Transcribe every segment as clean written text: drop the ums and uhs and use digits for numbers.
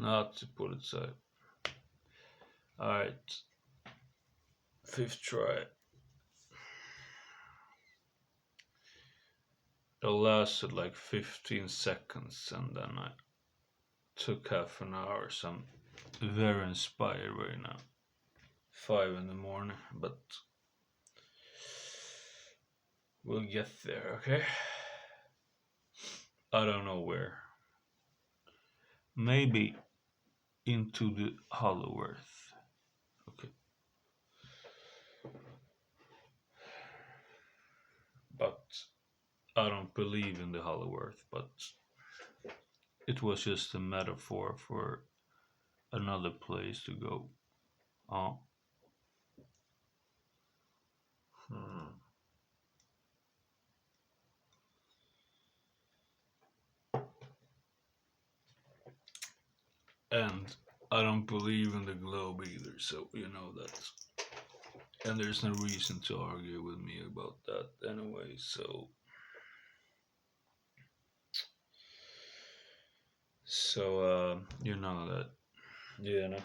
Not to put it aside. Alright, fifth try. It lasted like 15 seconds and then I took half an hour, so I'm very inspired right now. 5 in the morning, but we'll get there, okay? I don't know where. Maybe into the hollow earth. Okay. But I don't believe in the hollow earth, but it was just a metaphor for another place to go. Oh. Hmm. And I don't believe in the globe either, so you know that. And there's no reason to argue with me about that anyway, so. You know that. Yeah, no.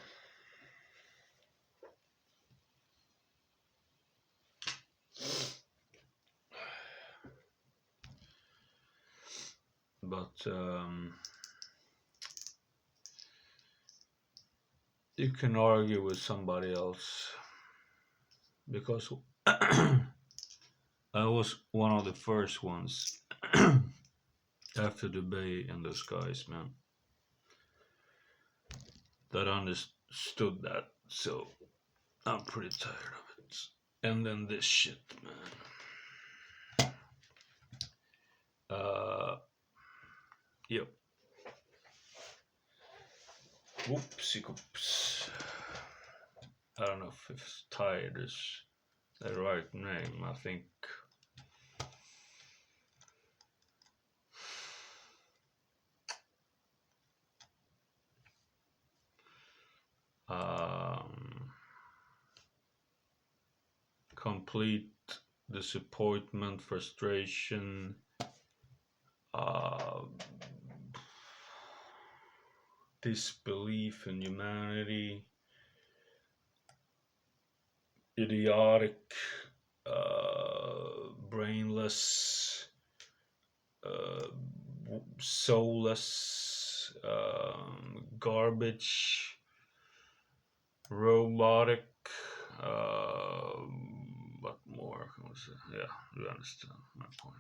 But you can argue with somebody else because I was one of the first ones after the Bay and those guys, man, that understood that. So I'm pretty tired of it. And then this shit, man. Uh, yep. Whoopsie oops. I don't know if tired is the right name. I think. Um, Complete disappointment, frustration, uh, disbelief in humanity, idiotic, brainless, uh, soulless, garbage, robotic. What more? Yeah, you understand my point.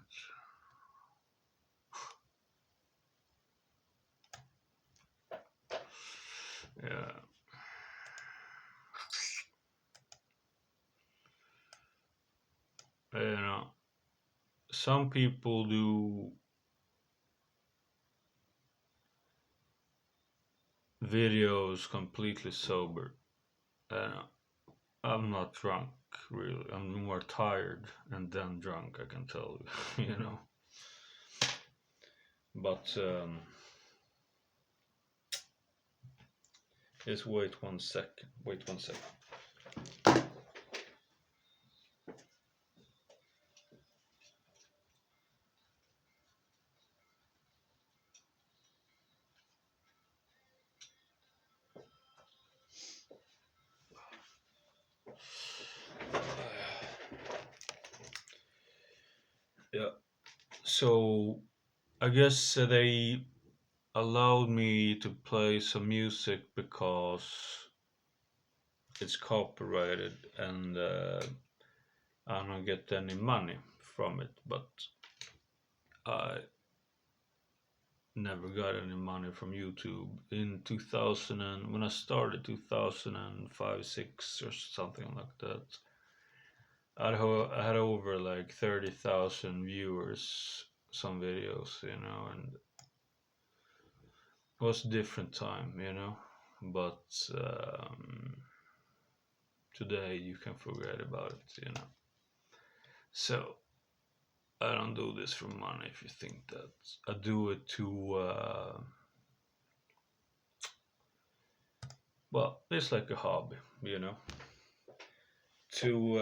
Yeah. You know, some people do videos completely sober. Uh, I'm not drunk, really. I'm more tired and then drunk, I can tell you, you know. But just wait 1 second. Wait 1 second. Yeah. So I guess they allowed me to play some music because it's copyrighted and I don't get any money from it. But I never got any money from YouTube in 2000 and when I started 2005, 6 or something like that. I had over like 30,000 viewers, some videos, you know, and it was a different time, you know. But today you can forget about it, you know. So I don't do this for money. If you think that, I do it to well, it's like a hobby, you know, to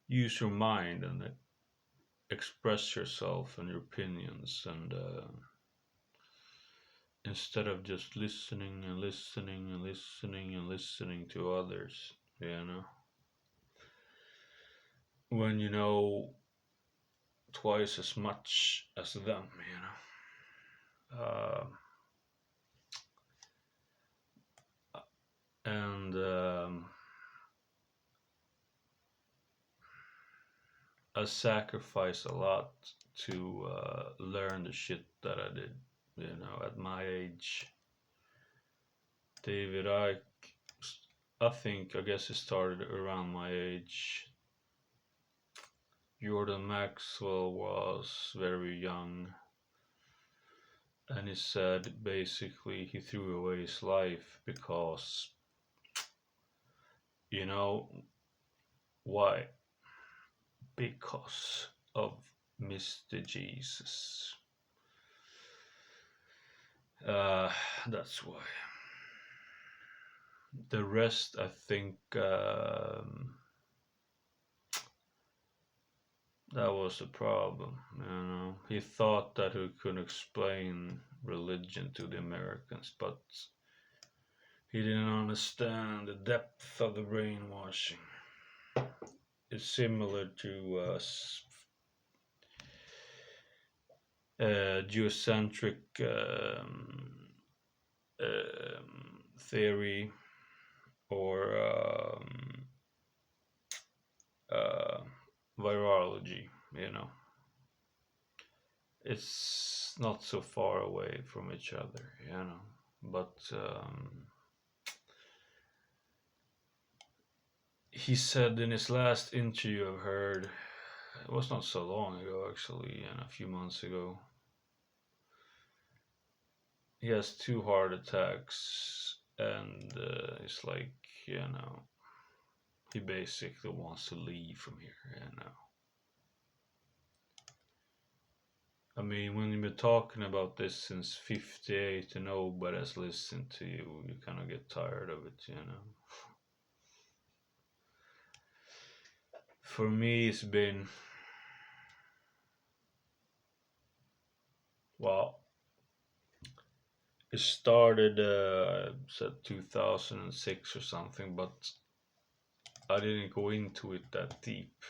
use your mind and express yourself and your opinions, and instead of just listening and listening and listening and listening to others, you know, when you know twice as much as them, you know. And I sacrificed a lot to learn the shit that I did, you know, at my age. David Icke, I guess it started around my age. Jordan Maxwell was very young, and he said basically he threw away his life because, you know, why? Because of Mr. Jesus. That's why. The rest, I think, that was the problem. You know, he thought that he could explain religion to the Americans, but he didn't understand the depth of the brainwashing. It's similar to geocentric theory, or uh, virology, you know. It's not so far away from each other, you know. But he said in his last interview I've heard, it was not so long ago actually, and a few months ago, he has 2 heart attacks, and it's like, you know, he basically wants to leave from here, you know. I mean, when you've been talking about this since '58 and nobody has listened to you, you kind of get tired of it, you know. For me, it's been, well, it started, said 2006 or something, but I didn't go into it that deep.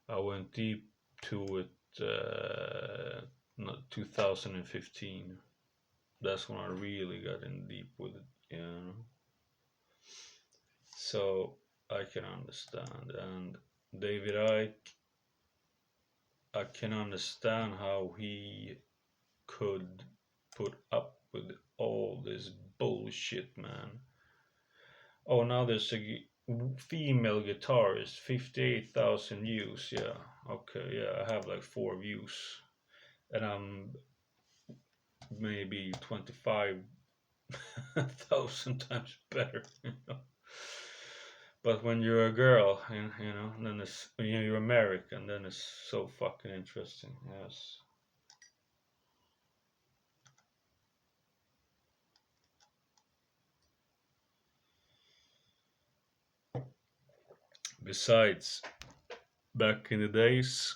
I went deep to it, not 2015. That's when I really got in deep with it, you know. So I can understand. And David Icke, I can understand how he could put up with all this bullshit, man. Oh, now there's a female guitarist, 58,000 views. Yeah, okay, yeah, I have like 4 views, and I'm maybe 25,000 times better. You know? But when you're a girl, you know, then it's, when you're American, then it's so fucking interesting. Yes. Besides, back in the days,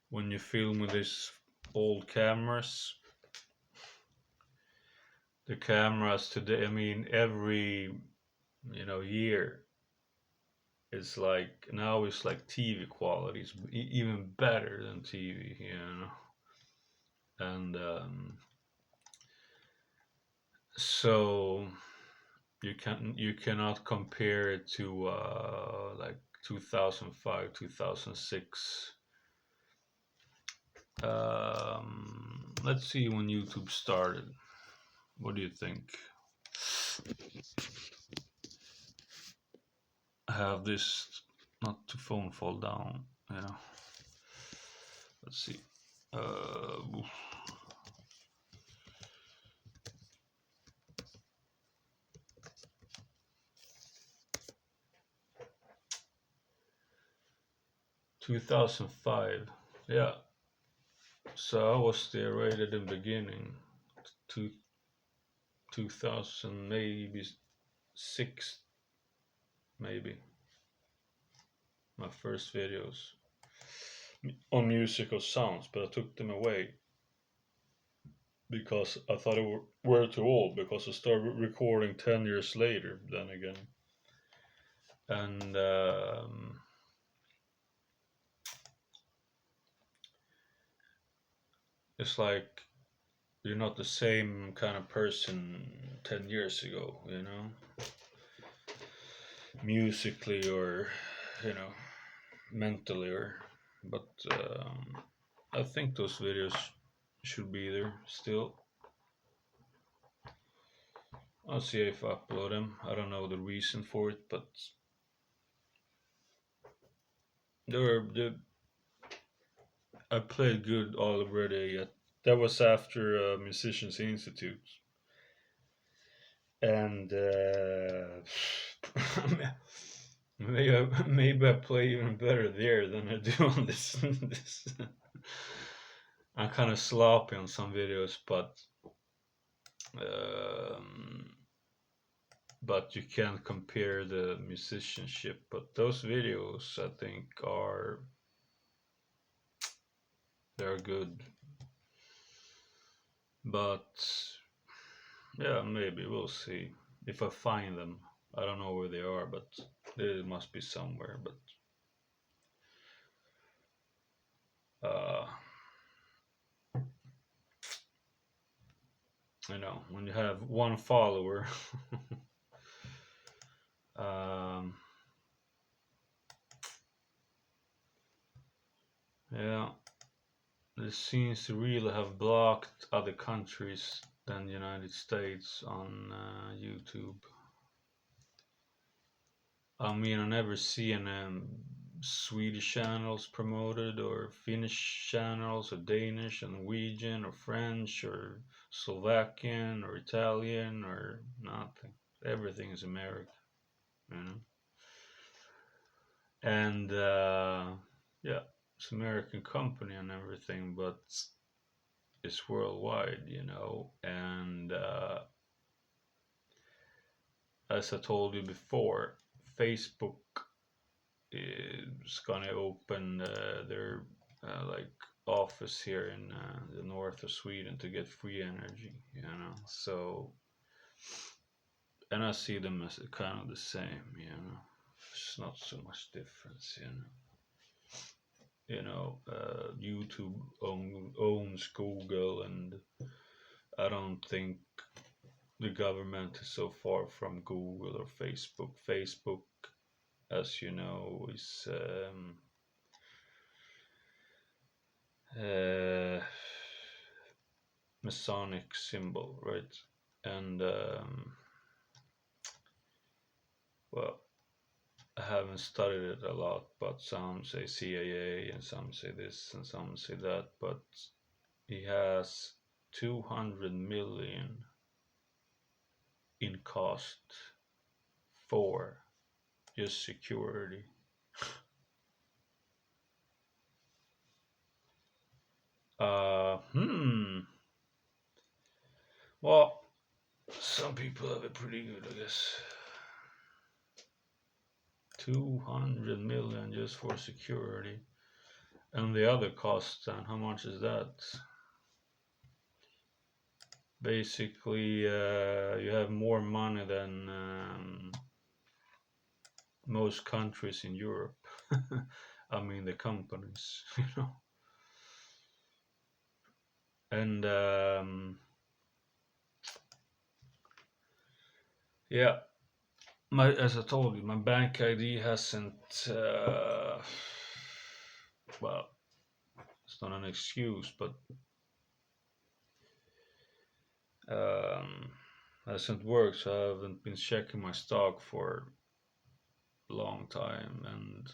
when you film with these old cameras, the cameras today, I mean, every, you know, year, it's like, now it's like TV quality. It's even better than TV, you know. And so you cannot compare it to like 2005, 2006. Let's see when YouTube started. What do you think? I have this, not to phone fall down, you know. Let's see. Uh, 2005. Yeah. So I was there right at the beginning. To 2000, maybe 6, maybe. my first videos on musical sounds, but I took them away because I thought it were too old, because I started recording 10 years later then again. And it's like you're not the same kind of person 10 years ago, you know, musically or, you know, mentally, or, but I think those videos should be there still. I'll see if I upload them. I don't know the reason for it, but they're I played good already. That was after Musicians Institute, and maybe I play even better there than I do on this. I'm kind of sloppy on some videos, um, but you can't compare the musicianship. But those videos, I think, they're good. But yeah, maybe we'll see if I find them. I don't know where they are, but they must be somewhere. But uh, you know, when you have one follower, um, yeah, this seems to really have blocked other countries than the United States on YouTube. I mean, I never see any Swedish channels promoted, or Finnish channels, or Danish, or Norwegian, or French, or Slovakian, or Italian, or nothing. Everything is American, you know. And yeah, it's American company and everything, but it's worldwide, you know. And as I told you before, Facebook is gonna open their like office here in the north of Sweden to get free energy, you know. So, and I see them as kind of the same, you know. It's not so much difference, you know. YouTube owns Google, and I don't think the government is so far from Google or Facebook. Facebook, as you know, is Masonic symbol, right? And well, I haven't studied it a lot, but some say CIA and some say this and some say that. But he has 200 million in cost for just security. Uh, hmm. Well, some people have it pretty good, I guess. 200 million just for security. And the other costs, then, how much is that? Basically, you have more money than most countries in Europe. I mean, the companies, you know. And yeah, as I told you, my bank ID hasn't. Well, it's not an excuse, but hasn't worked. So I haven't been checking my stock for a long time, and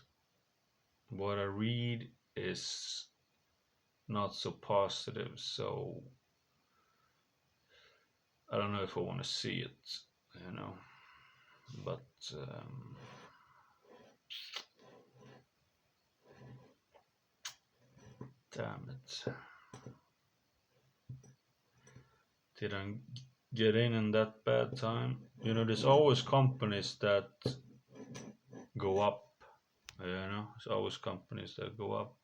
what I read is not so positive. So I don't know if I want to see it, you know. But damn it. Did I get in that bad time? You know, there's always companies that go up There's always companies that go up,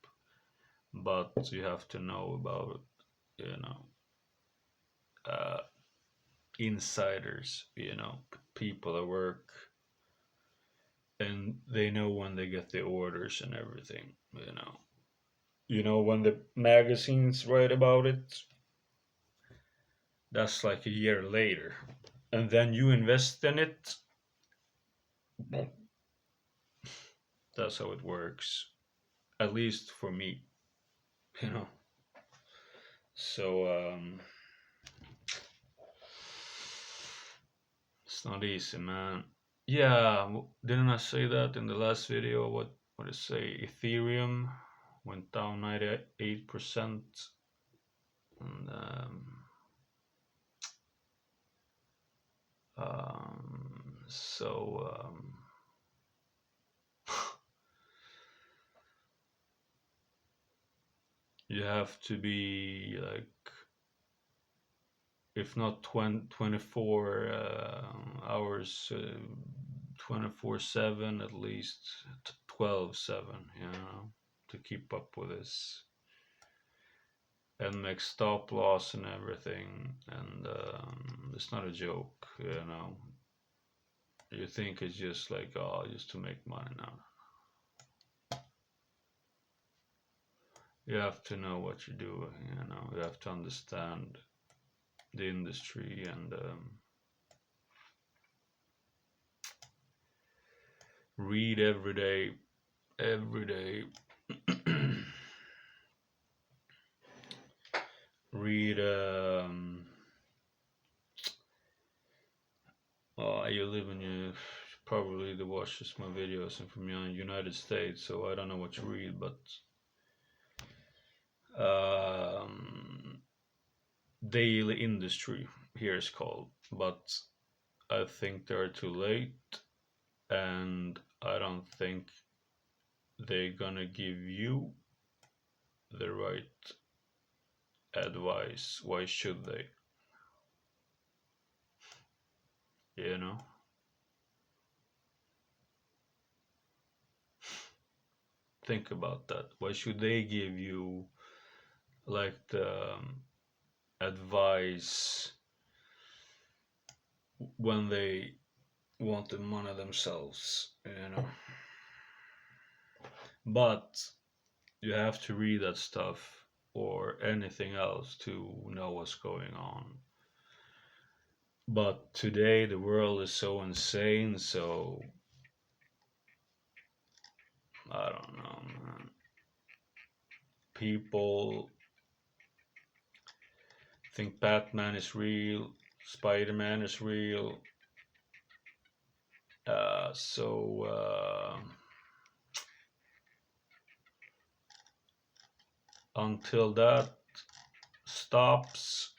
but you have to know about, you know, uh, insiders, people that work and they know when they get the orders and everything, when the magazines write about it, that's like a year later. And then you invest in it. That's how it works. At least for me, you know. So it's not easy, man. Yeah, didn't I say that in the last video? What did it say? Ethereum went down 98%, and so you have to be like, if not 24 hours, 24/7, at least 12/7, to keep up with this and make stop loss and everything. And it's not a joke, You think it's just like, oh, just to make money. Now you have to know what you're doing. You have to understand the industry and read every day, every day. Read. You live in you probably the watches my videos and from the United States, so I don't know what you read, but daily industry here is called, but I think they're too late, and I don't think they're gonna give you the right advice. Why should they? You know? Think about that. Why should they give you like the advice when they want the money themselves? But you have to read that stuff or anything else to know what's going on. But today the world is so insane, so I don't know, man. People think Batman is real, Spider-Man is real. Until that stops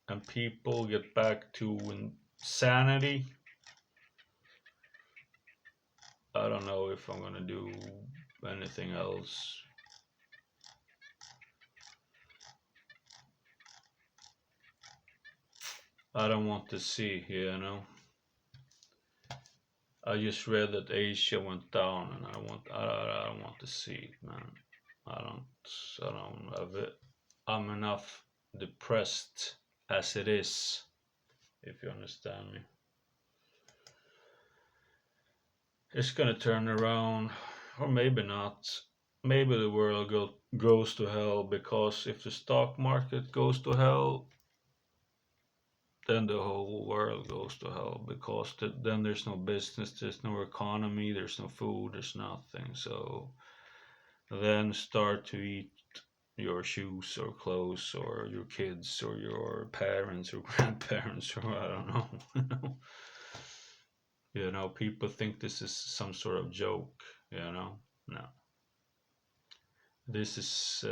and people get back to insanity, I don't know if I'm gonna do anything else. I don't want to see. I just read that Asia went down, and I don't want to see it, man. I don't have it. I'm enough depressed as it is, if you understand me. It's gonna turn around, or maybe not. Maybe the world goes to hell, because if the stock market goes to hell, then the whole world goes to hell, because then there's no business, there's no economy, there's no food, there's nothing. So then start to eat your shoes or clothes or your kids or your parents or grandparents, or I don't know. People think this is some sort of joke. No, this is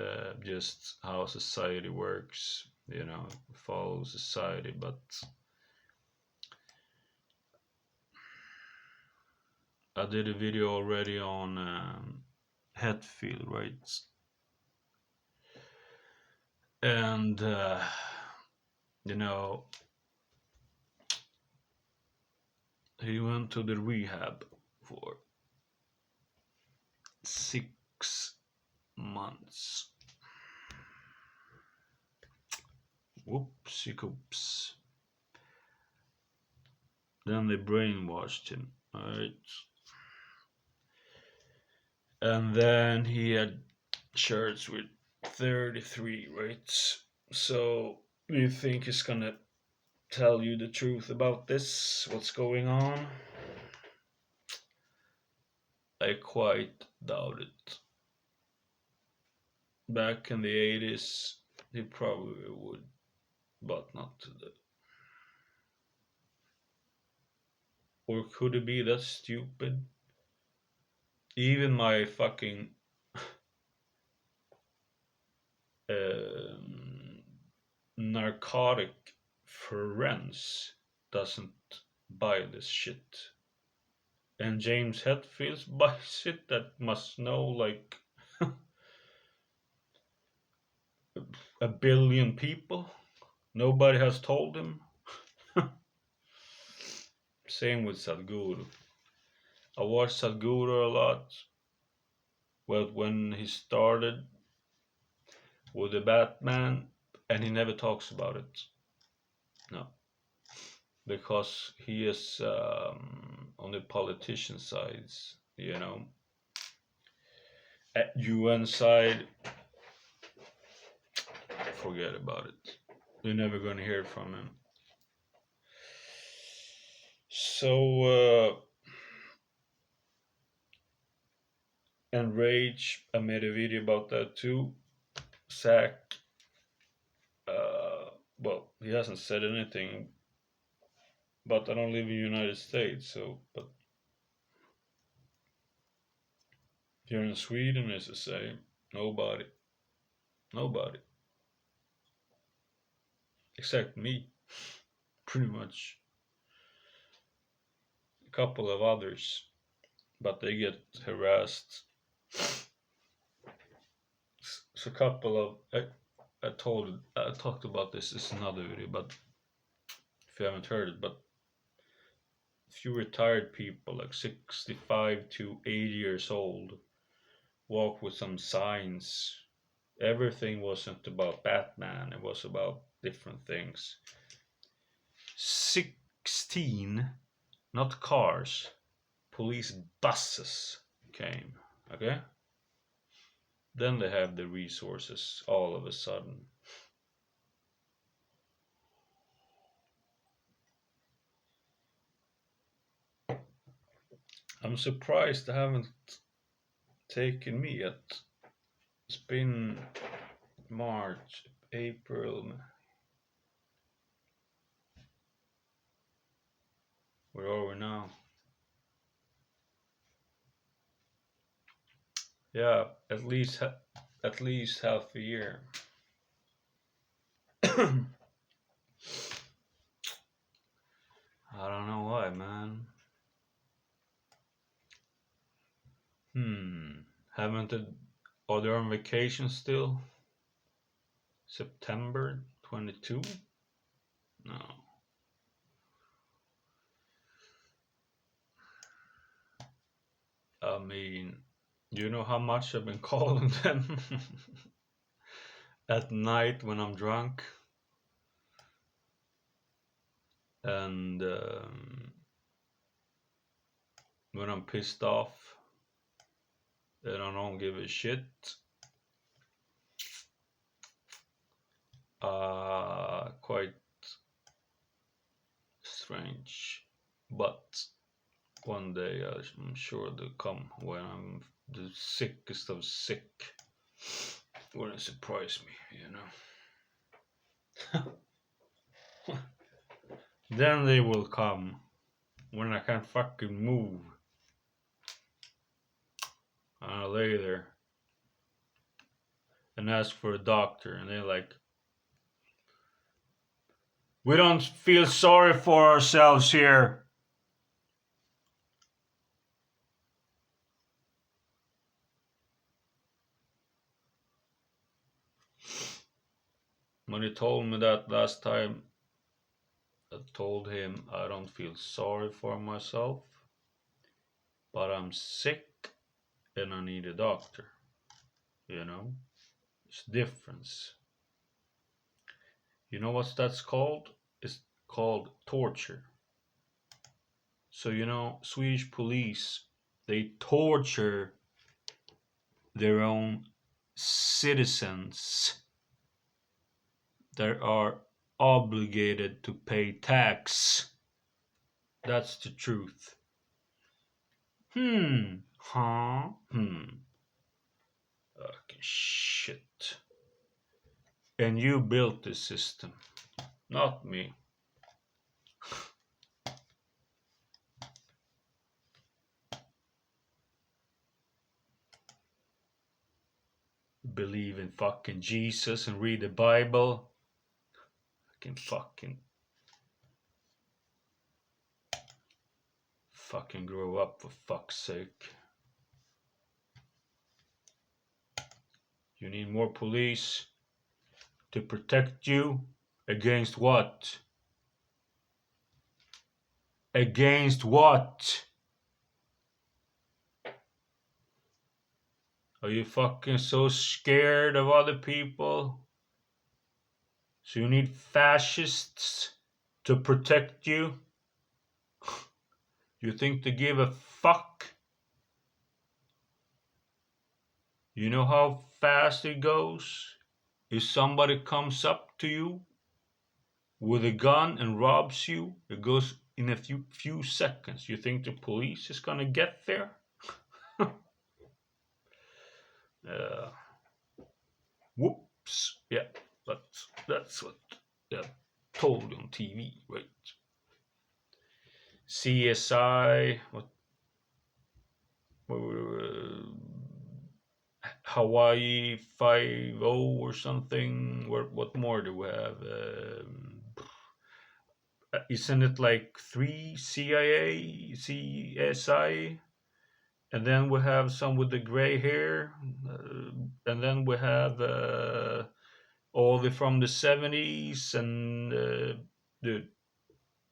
just how society works. Follow society. But I did a video already on Hetfield, right? And he went to the rehab for 6 months. Whoopsie coops. Then they brainwashed him, alright? And then he had shirts with 33, right? So, do you think he's gonna tell you the truth about this? What's going on? I quite doubt it. Back in the 80s, he probably would, but not today. Or could it be that stupid? Even my fucking um, narcotic friends doesn't buy this shit. And James Hetfield buys it, that must know like a billion people. Nobody has told him. Same with Sadhguru. I watched Sadhguru a lot. Well, when he started with the Batman, and he never talks about it. No, because he is on the politician sides, you know. At UN side, forget about it. You're never gonna hear from him. So, and Rage, I made a video about that too. Zach, well, he hasn't said anything, but I don't live in the United States, so, but here in Sweden it's the same. Nobody. Nobody. Except me. Pretty much. A couple of others. But they get harassed. So a couple of I talked about this in another video, but if you haven't heard it, but a few retired people like 65 to 80 years old walk with some signs. Everything wasn't about Batman, it was about different things. 16, not cars, police buses came, okay? Then they have the resources all of a sudden. I'm surprised they haven't taken me yet. It's been March, April. Where are we now? Yeah, at least half a year. I don't know why, man. Haven't it? Are they on vacation still? September 22? No. I mean, you know how much I've been calling them at night when I'm drunk? And when I'm pissed off and I don't give a shit. Quite strange. But one day I'm sure they'll come when I'm the sickest of sick. Wouldn't surprise me, you know. Then they will come when I can't fucking move. I lay there and ask for a doctor, and they're like, we don't feel sorry for ourselves here. When he told me that last time, I told him I don't feel sorry for myself, but I'm sick and I need a doctor. You know, it's difference. You know what that's called? It's called torture. So Swedish police, they torture their own citizens that are obligated to pay tax. That's the truth. Huh? Okay, shit. And you built this system, not me. Believe in fucking Jesus and read the Bible. I can fucking grow up, for fuck's sake. You need more police to protect you against what? Against what? Are you fucking so scared of other people? So you need fascists to protect you? You think they give a fuck? You know how fast it goes? If somebody comes up to you with a gun and robs you, it goes in a few seconds. You think the police is gonna get there? uh, Whoops. Yeah, but that's what they told on TV, right? CSI, uh, Hawaii 5-0 or something. What more do we have? Isn't it like 3 CIA, CSI? And then we have some with the gray hair. And then we have all the from the 70s. And dude,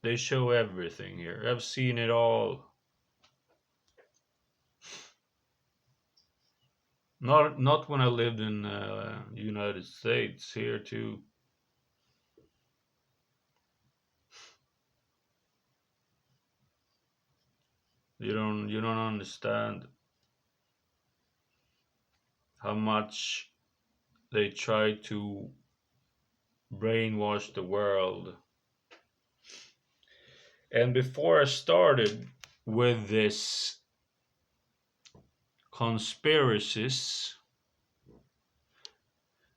they show everything here. I've seen it all. Not when I lived in United States. Here too. You don't understand how much they try to brainwash the world. And before I started with this conspiracies,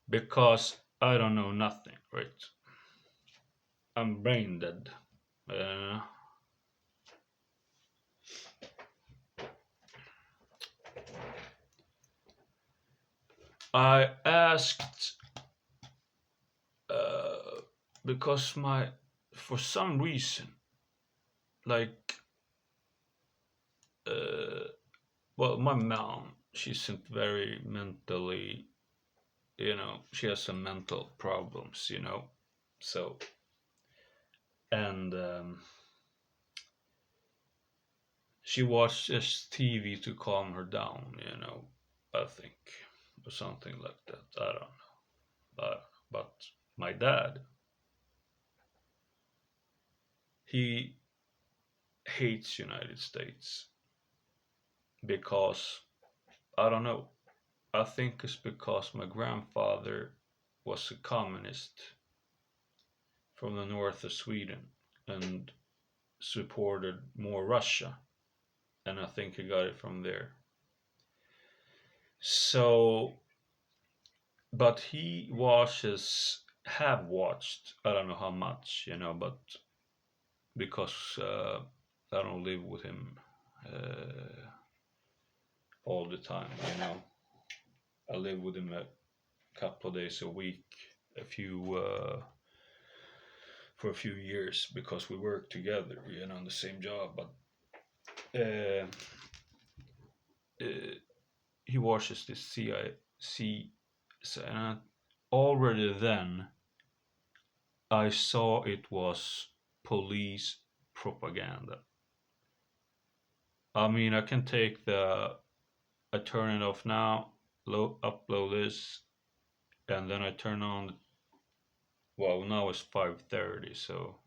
because I don't know nothing, right? I'm brain dead. Uh, I asked because for some reason, like, well, my mom, she isn't very mentally, she has some mental problems, so, and she watches TV to calm her down, I think, or something like that. I don't know, but my dad, he hates United States because I don't know. I think it's because my grandfather was a communist from the north of Sweden and supported more Russia, and I think he got it from there. So, but he have watched, I don't know how much, but because I don't live with him all the time, I live with him a couple of days a week, a few for a few years because we work together, on the same job. But uh, uh, he watches this CIC, and already then I saw it was police propaganda. I mean, I can take the I turn it off now, upload this, and then I turn on. Well, now it's 5:30, so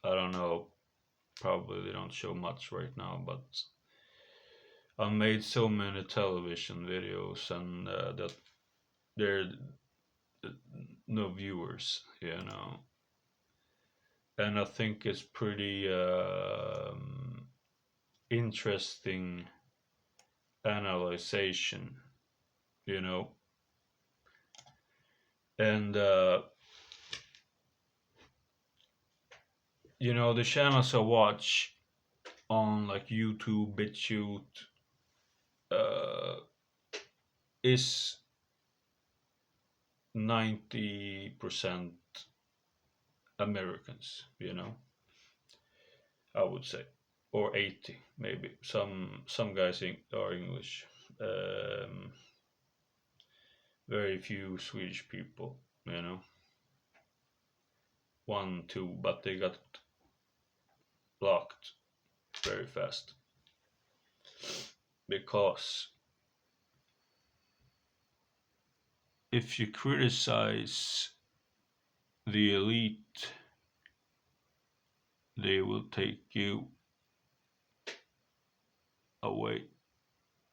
I don't know. Probably they don't show much right now, but I made so many television videos and that there are no viewers, and I think it's pretty interesting analyzation, you know, and the channels I watch on like YouTube, BitChute, uh, is 90% Americans, I would say, or 80 maybe. Some guys are English. Um, very few Swedish people, one, two, but they got blocked very fast because if you criticize the elite, they will take you away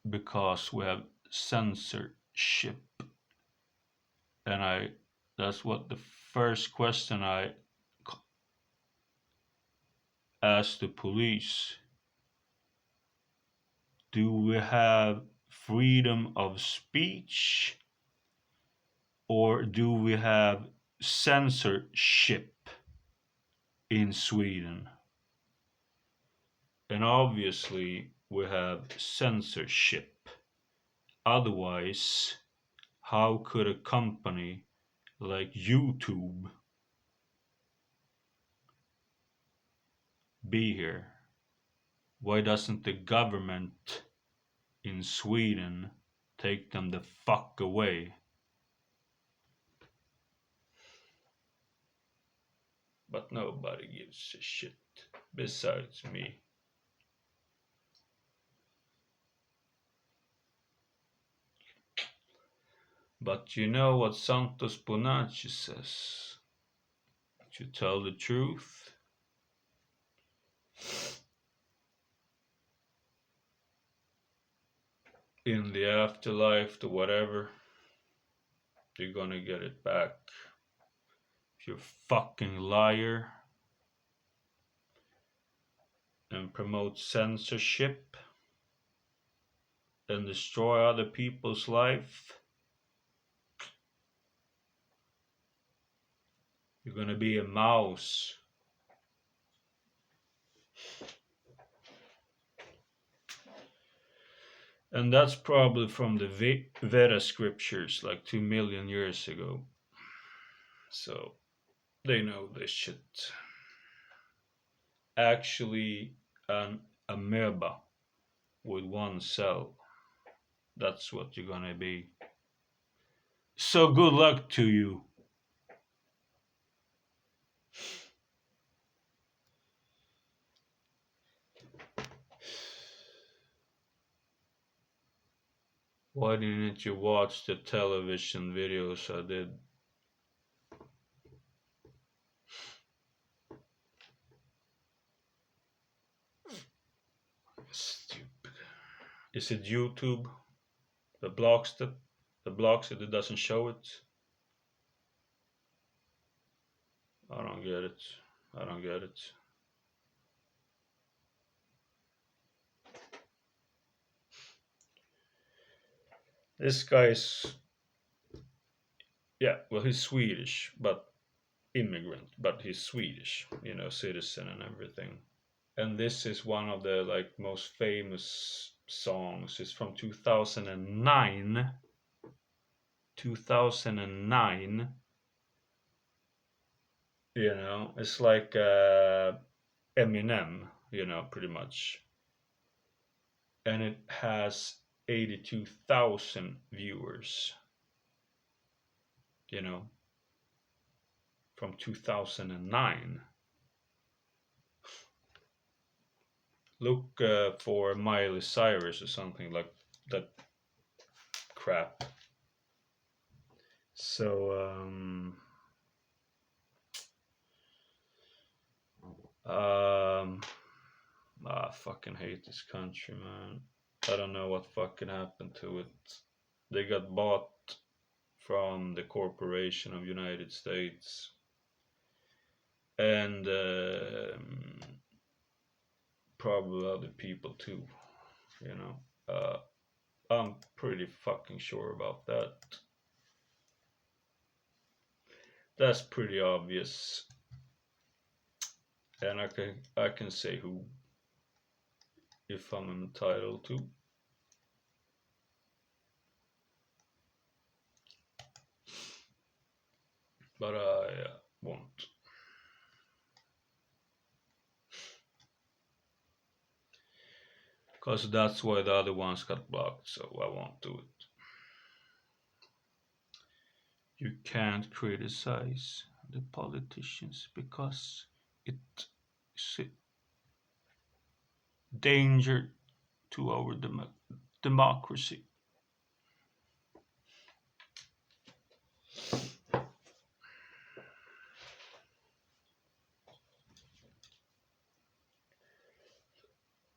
because we have censorship. And that's what the first question I asked the police. Do we have freedom of speech or do we have censorship in Sweden? And obviously we have censorship. Otherwise, how could a company like YouTube be here? Why doesn't the government in Sweden take them the fuck away? But nobody gives a shit besides me. But you know what Santos Bonacci says? To tell the truth, in the afterlife, to whatever, you're gonna get it back. If you're a fucking liar and promote censorship and destroy other people's life, you're gonna be a mouse. And that's probably from the Veda scriptures like 2 million years ago. So they know this shit. Actually, an amoeba with one cell. That's what you're gonna be. So good luck to you. Why didn't you watch the television videos I did? Stupid. Is it YouTube? The blocks that it doesn't show it? I don't get it. I don't get it. This guy's, yeah, well, he's Swedish, but immigrant, but he's Swedish, citizen and everything. And this is one of the like most famous songs. It's from 2009. 2009. It's like Eminem, pretty much. And it has 82,000 viewers, from 2009. Look for Miley Cyrus or something like that crap. So I fucking hate this country, man. I don't know what fucking happened to it. They got bought from the corporation of United States, and probably other people too. You know, I'm pretty fucking sure about that. That's pretty obvious, and I can say who if I'm entitled to. But I won't. Because that's why the other ones got blocked, so I won't do it. You can't criticize the politicians because it's a danger to our democracy.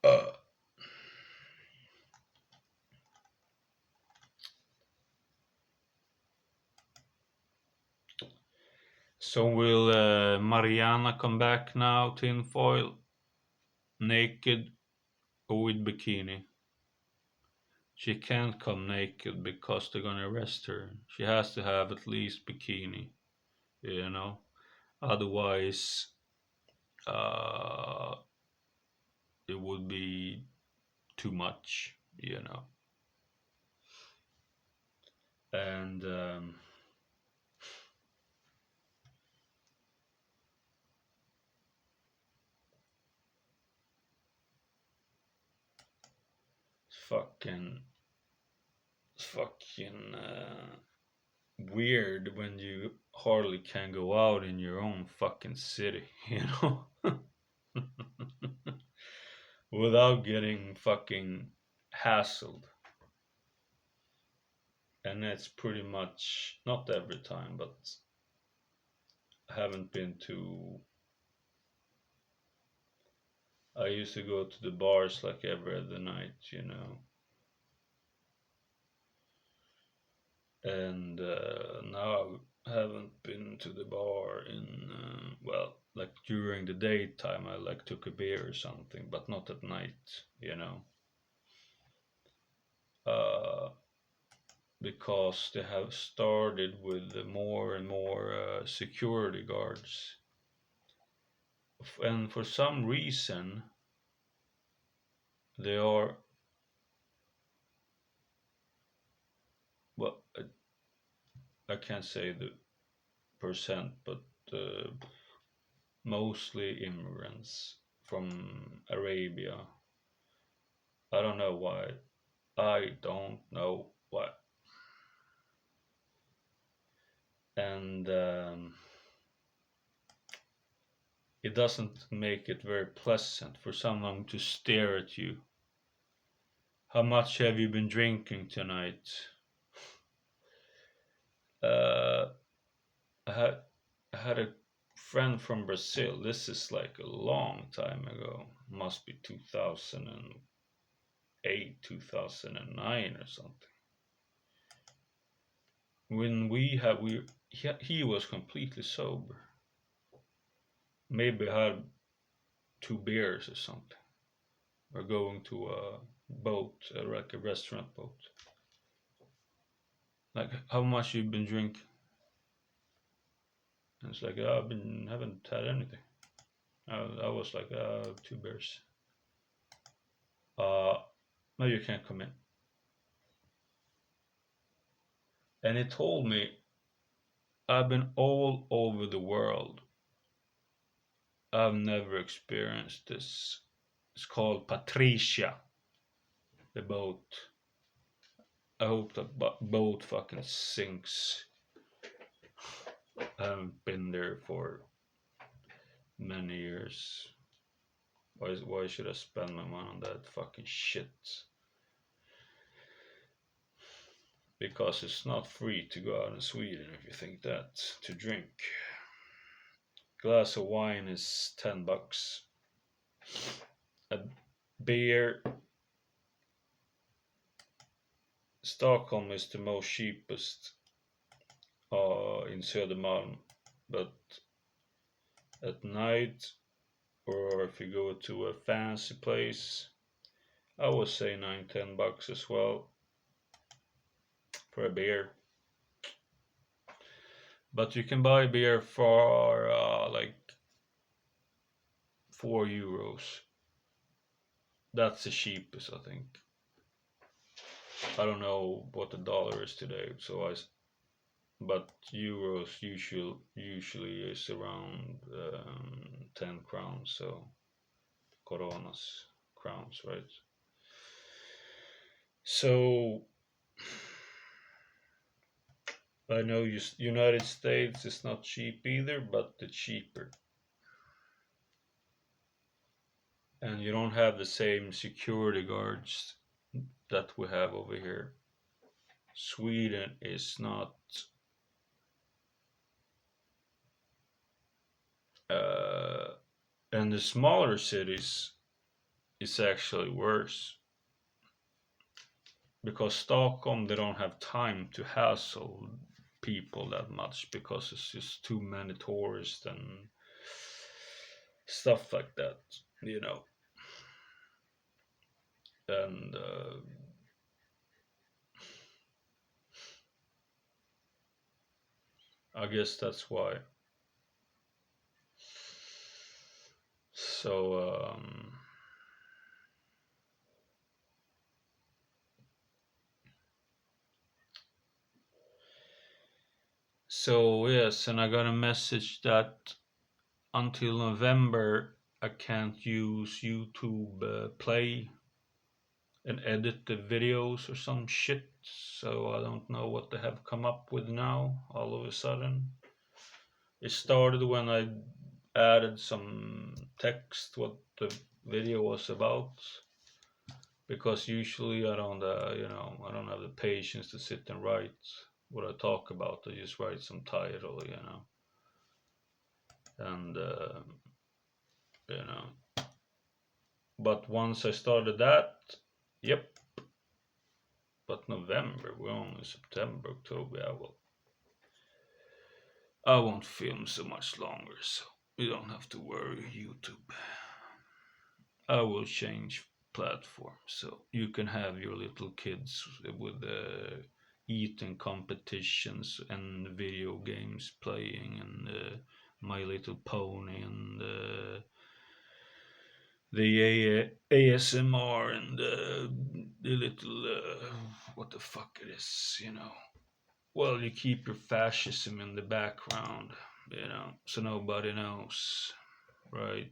Uh, so will Mariana come back now, tinfoil, naked or with bikini? She can't come naked because they're gonna arrest her. She has to have at least bikini, you know. Otherwise, uh, it would be too much, you know. And fucking, fucking weird when you hardly can go out in your own fucking city, you know, without getting fucking hassled. And that's pretty much not every time, but I haven't been to. I used to go to the bars like every other night, you know, and now I haven't been to the bar in well, like during the daytime. I like took a beer or something, but not at night, you know, uh, because they have started with more and more security guards, and for some reason they are well, I can't say the percent, but uh, mostly immigrants from Arabia. I don't know why. I don't know why. And it doesn't make it very pleasant for someone to stare at you. How much have you been drinking tonight? Uh, I had I had a friend from Brazil. This is like a long time ago. Must be 2008, 2009 or something. When he was completely sober. Maybe had two beers or something. Or going to a boat, like a restaurant boat. Like, how much you've been drinking? And it's like, oh, haven't had anything. I was like, 2 beers. Uh, no, you can't come in. And he told me, I've been all over the world. I've never experienced this. It's called Patricia, the boat. I hope that boat fucking sinks. I haven't been there for many years. Why should I spend my money on that fucking shit? Because it's not free to go out in Sweden if you think that, to drink. Glass of wine is $10. A beer, Stockholm is the most cheapest in Södermalm, but at night or if you go to a fancy place, I would say $9-10 as well for a beer. But you can buy beer for like €4. That's the cheapest, I think. I don't know what the dollar is today, but euros usually is around 10 crowns, so coronas, crowns, right? So I know United States is not cheap either, but the cheaper. And you don't have the same security guards that we have over here. Sweden is not and the smaller cities is actually worse, because Stockholm, they don't have time to hassle people that much because it's just too many tourists and stuff like that, you know. And I guess that's why. So yes, and I got a message that until November I can't use YouTube Play and edit the videos or some shit. So I don't know what they have come up with now all of a sudden. It started when I added some text what the video was about, because usually I don't I don't have the patience to sit and write what I talk about. I just write some title, and you know. But once I started that, yep. But November, we're only September, October. I won't film so much longer, so you don't have to worry, YouTube. I will change platform so you can have your little kids with eating competitions and video games playing and My Little Pony and the ASMR and the little what the fuck it is. Well, you keep your fascism in the background, so nobody knows, right?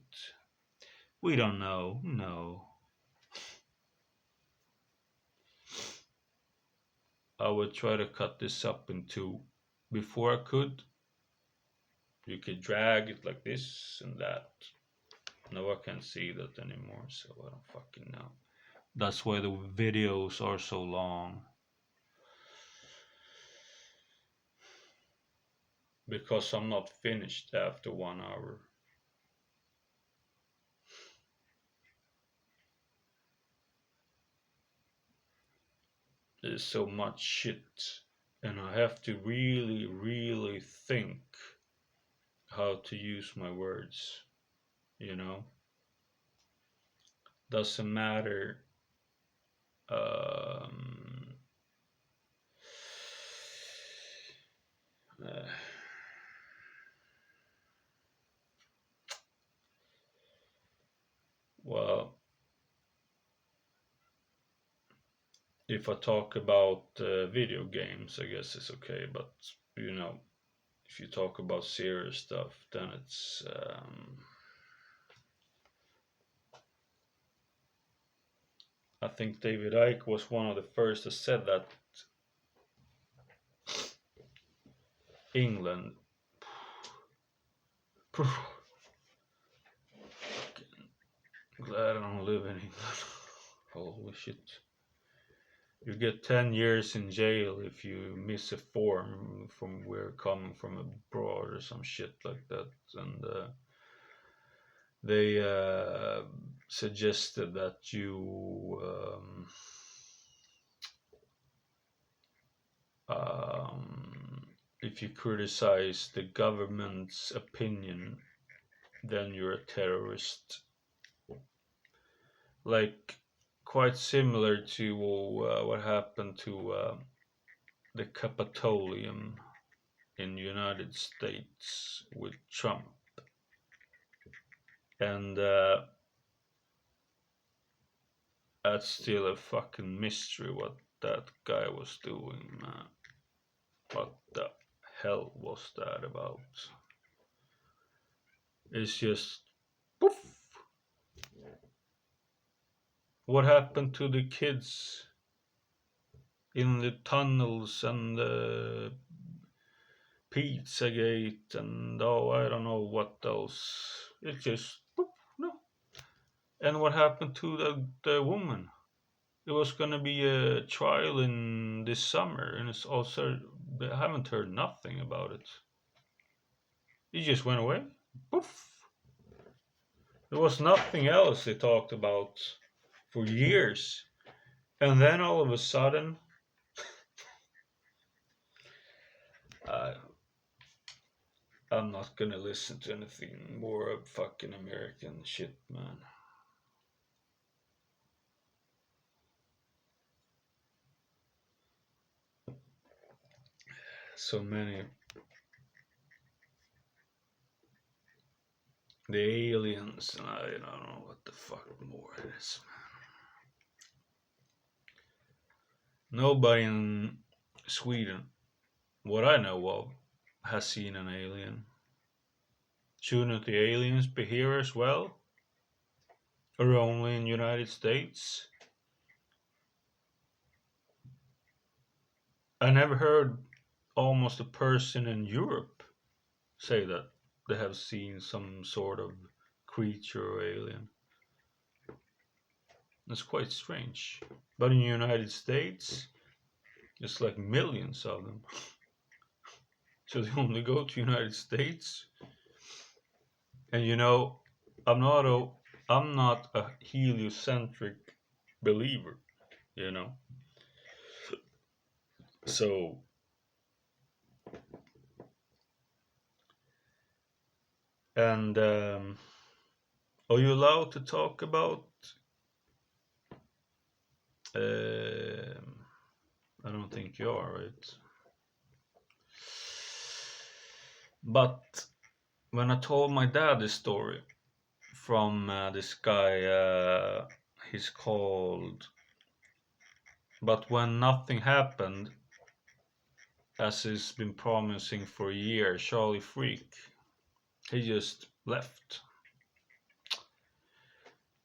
We don't know, no. I would try to cut this up in two. Before I could, you could drag it like this and that. Now I can't see that anymore, so I don't fucking know. That's why the videos are so long. Because I'm not finished after 1 hour. There's so much shit, and I have to really, really think how to use my words, you know? Doesn't matter. Um, uh, well, if I talk about video games, I guess it's okay. But if you talk about serious stuff, then it's. I think David Icke was one of the first that said that England. Glad I don't live in England. Holy shit. You get 10 years in jail if you miss a form from where coming from abroad or some shit like that. And they suggested that um, if you criticize the government's opinion, then you're a terrorist. Like, quite similar to what happened to the Capitolium in the United States with Trump. And that's still a fucking mystery what that guy was doing, man. What the hell was that about? It's just poof. What happened to the kids in the tunnels and the Pizzagate and I don't know what else. It just poof, no. And what happened to the woman? It was gonna be a trial in this summer, and it's also I haven't heard nothing about it. It just went away. Poof. There was nothing else they talked about for years, and then all of a sudden, uh, I'm not gonna listen to anything more of fucking American shit, man. So many. The aliens, and I don't know what the fuck more it is. Nobody in Sweden, what I know of, has seen an alien. Shouldn't the aliens be here as well? Or only in the United States? I never heard almost a person in Europe say that they have seen some sort of creature or alien. That's quite strange. But in the United States, it's like millions of them. So they only go to United States. And I'm not a heliocentric believer, you know. So and are you allowed to talk about I don't think you are, right? But when I told my dad this story from this guy, he's called. But when nothing happened, as he's been promising for a year, Charlie Freak, he just left.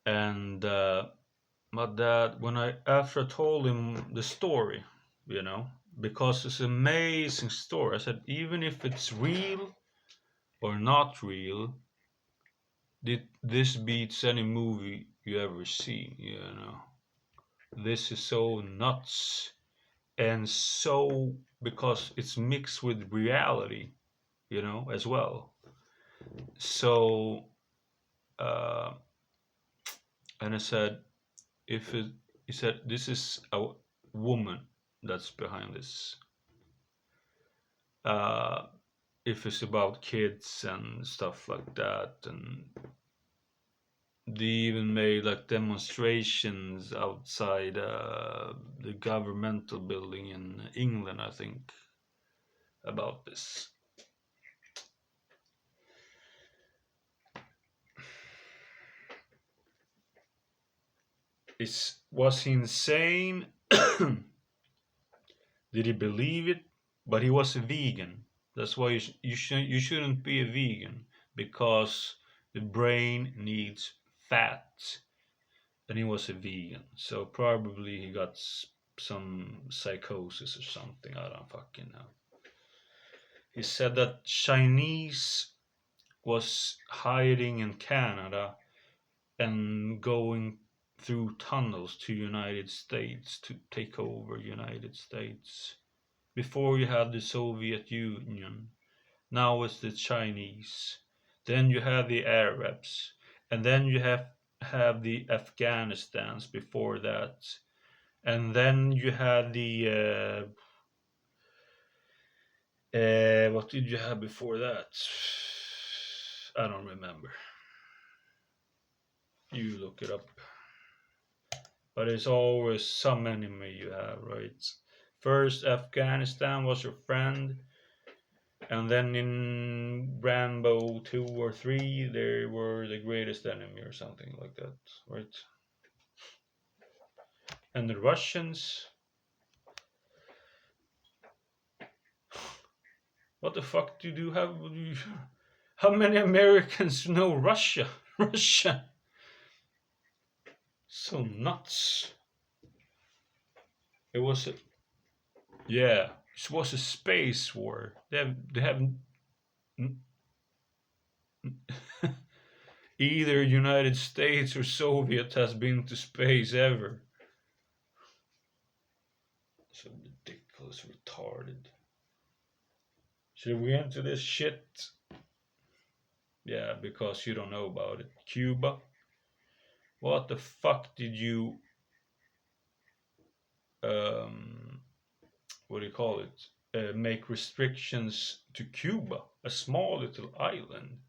And my dad, after I told him the story, because it's an amazing story, I said, even if it's real or not real, this beats any movie you ever see. This is so nuts, and so because it's mixed with reality, as well. So uh, and I said, he said, this is a woman that's behind this. uh, if it's about kids and stuff like that, and they even made like demonstrations outside the governmental building in England, I think, about this. Was he insane? Did he believe it? But he was a vegan. That's why you shouldn't be a vegan, because the brain needs fat, and he was a vegan. So probably he got some psychosis or something. I don't fucking know. He said that Chinese was hiding in Canada and going through tunnels to United States to take over United States. Before you had the Soviet Union, now it's the Chinese. Then you have the Arabs, and then you have the Afghanistans before that, and then you had the what did you have before that? I don't remember. You look it up. But it's always some enemy you have, right? First, Afghanistan was your friend, and then in Rambo 2 or 3, they were the greatest enemy or something like that, right? And the Russians, what the fuck do you have? How many Americans know Russia? Russia. So nuts. It was yeah, it was a space war. They have either United States or Soviet has been to space ever. So ridiculous, retarded. Should we enter this shit? Yeah, because you don't know about it. Cuba. What the fuck did you what do you call it? Make restrictions to Cuba, a small little island.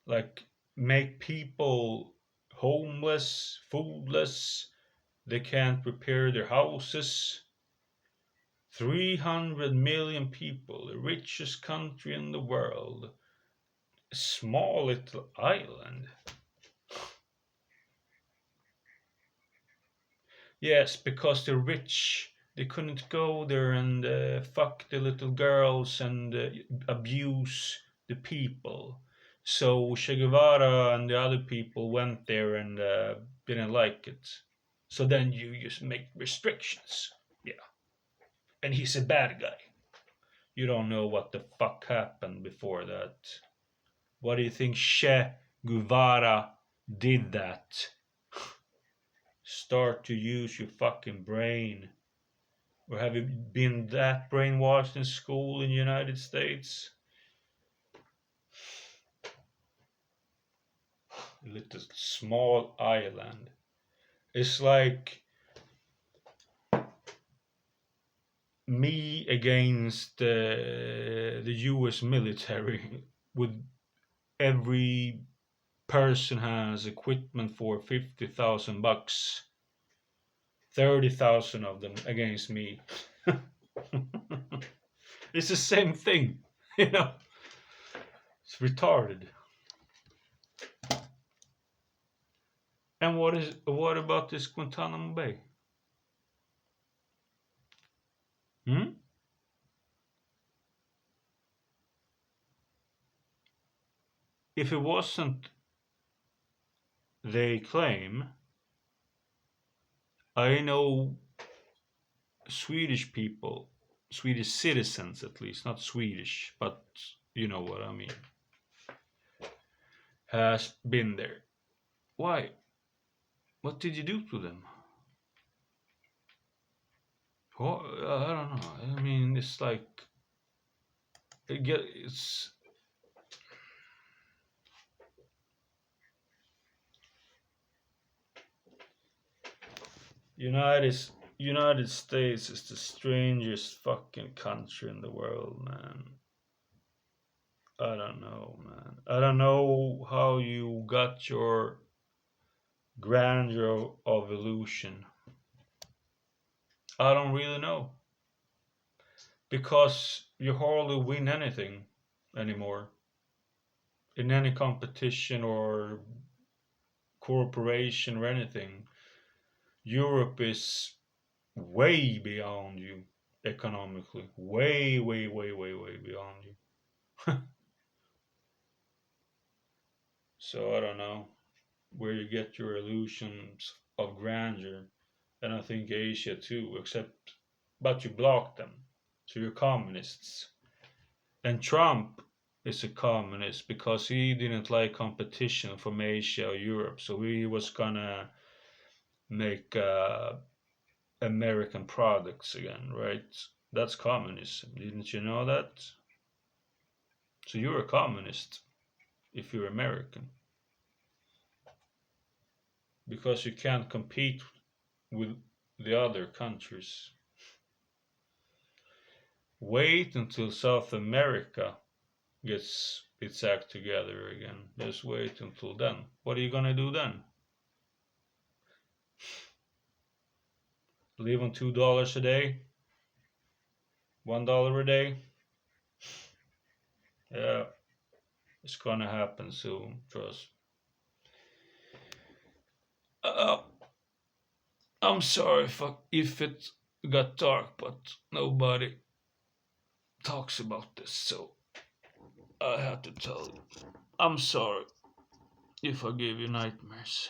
Like make people homeless, foodless. They can't repair their houses. 300 million people, the richest country in the world, a small little island. Yes, because the rich, they couldn't go there and fuck the little girls and abuse the people. So Che Guevara and the other people went there and didn't like it. So then you just make restrictions. Yeah. And he's a bad guy. You don't know what the fuck happened before that. Why do you think Che Guevara did that? Start to use your fucking brain. Or have you been that brainwashed in school in the United States? A little small island. It's like me against the US military with every person has equipment for 50,000 bucks. 30,000 of them against me. It's the same thing, you know. It's retarded. And what about this Guantanamo Bay? Hmm? If it wasn't, they claim, I know Swedish people, Swedish citizens at least, not Swedish, but you know what I mean, has been there. Why? What did you do to them? Well, I don't know. I mean, it's like it's United United States is the strangest fucking country in the world, man. I don't know, man. I don't know how you got your grandeur of illusion. I don't really know. Because you hardly win anything anymore. In any competition or corporation or anything. Europe is way beyond you economically. Way, way, way, way, way beyond you. So I don't know where you get your illusions of grandeur. And I think Asia too, except, but you block them. So you're communists. And Trump is a communist because he didn't like competition from Asia or Europe, so he was gonna make American products again, right? That's communism. Didn't you know that? So you're a communist if you're American because you can't compete with the other countries. Wait until South America gets its act together again. Just wait until then. What are you gonna do then? Live on $2 a day? $1 a day? Yeah, it's gonna happen soon, trust. Uh, I'm sorry if it got dark, but nobody talks about this, so I had to tell you. I'm sorry if I gave you nightmares.